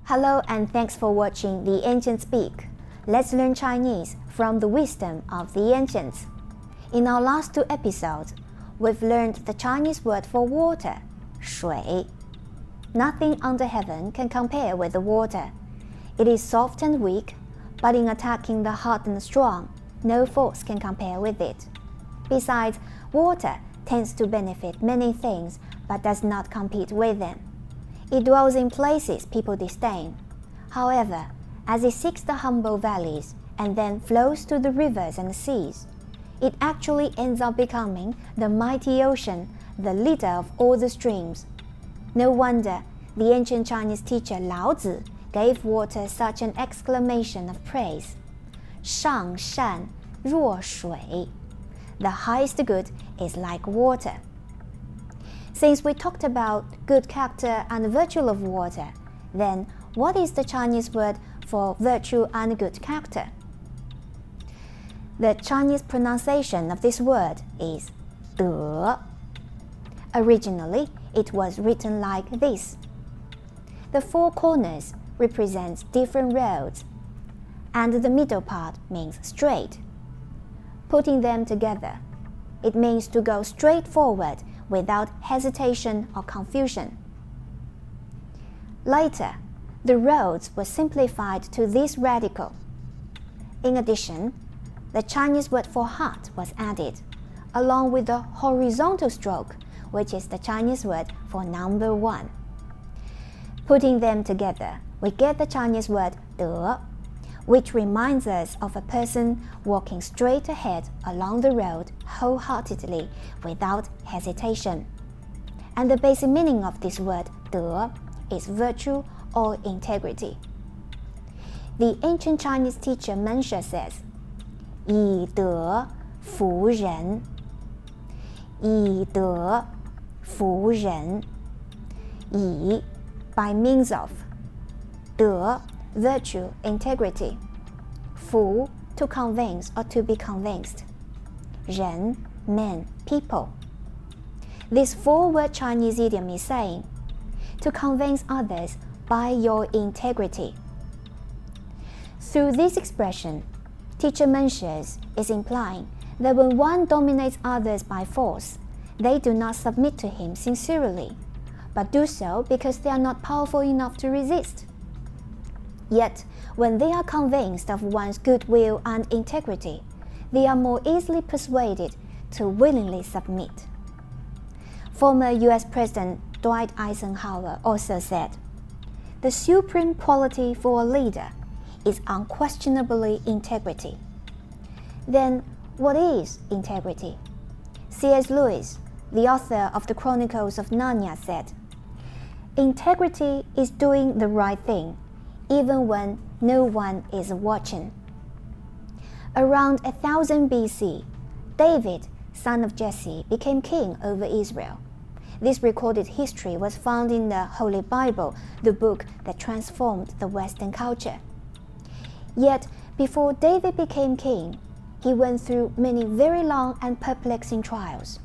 Hello and thanks for watching The Ancients Speak. Let's learn Chinese from the wisdom of the ancients. In our last 2 episodes, we've learned the Chinese word for water, 水. Nothing under heaven can compare with the water. It is soft and weak, but in attacking the hard and strong, no force can compare with it. Besides, water tends to benefit many things, but does not compete with them. It dwells in places people disdain. However, as it seeks the humble valleys and then flows to the rivers and seas, it actually ends up becoming the mighty ocean, the leader of all the streams. No wonder the ancient Chinese teacher Lao Tzu gave water such an exclamation of praise. 上善若水. The highest good is like water. Since we talked about good character and virtue of water, then what is the Chinese word for virtue and good character? The Chinese pronunciation of this word is 德. Originally, it was written like this. The 4 corners represents different roads, and the middle part means straight. Putting them together, it means to go straight forward without hesitation or confusion. Later, the roads were simplified to this radical. In addition, the Chinese word for heart was added, along with the horizontal stroke, which is the Chinese word for number 1. Putting them together, we get the Chinese word 德, which reminds us of a person walking straight ahead along the road wholeheartedly without hesitation. And the basic meaning of this word 德 is virtue or integrity. The ancient Chinese teacher Menshe says, 以德服人. 以德服人. 以 by means of. 德 virtue, integrity. 服 to convince or to be convinced. 人 men, people. This 4-word Chinese idiom is saying, to convince others by your integrity. Through this expression, teacher Menshe is implying that when one dominates others by force, they do not submit to him sincerely, but do so because they are not powerful enough to resist. Yet, when they are convinced of one's goodwill and integrity, they are more easily persuaded to willingly submit. Former US President Dwight Eisenhower also said, the supreme quality for a leader is unquestionably integrity. Then, what is integrity? C.S. Lewis, the author of the Chronicles of Narnia, said, integrity is doing the right thing, even when no one is watching. Around 1000 BC, David, son of Jesse, became king over Israel. This recorded history was found in the Holy Bible, the book that transformed the Western culture. Yet, before David became king, he went through many very long and perplexing trials.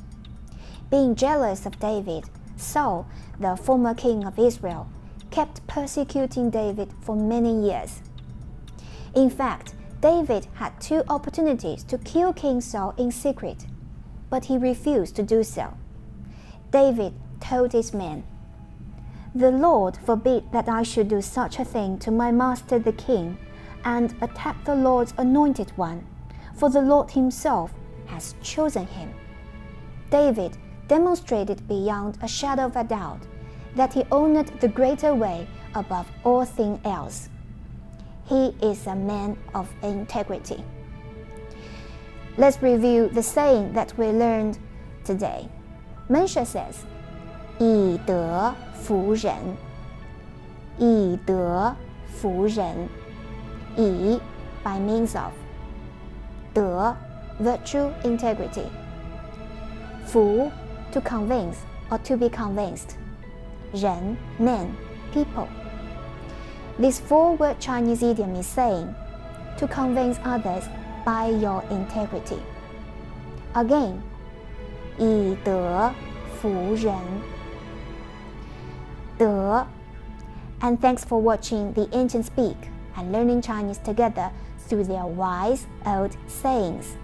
Being jealous of David, Saul, the former king of Israel, kept persecuting David for many years. In fact, David had 2 opportunities to kill King Saul in secret, but he refused to do so. David told his men, "The Lord forbid that I should do such a thing to my master the king, and attack the Lord's anointed one, for the Lord himself has chosen him." David demonstrated beyond a shadow of a doubt that he honored the greater way above all things else. He is a man of integrity. Let's review the saying that we learned today. Mensha says, 以德服人. 以德服人. 以 by means of. 德 virtue, integrity. 服 to convince or to be convinced. 人 man, people. This four-word Chinese idiom is saying, to convince others by your integrity. Again, 以德服人. 德. And thanks for watching the ancients speak and learning Chinese together through their wise old sayings.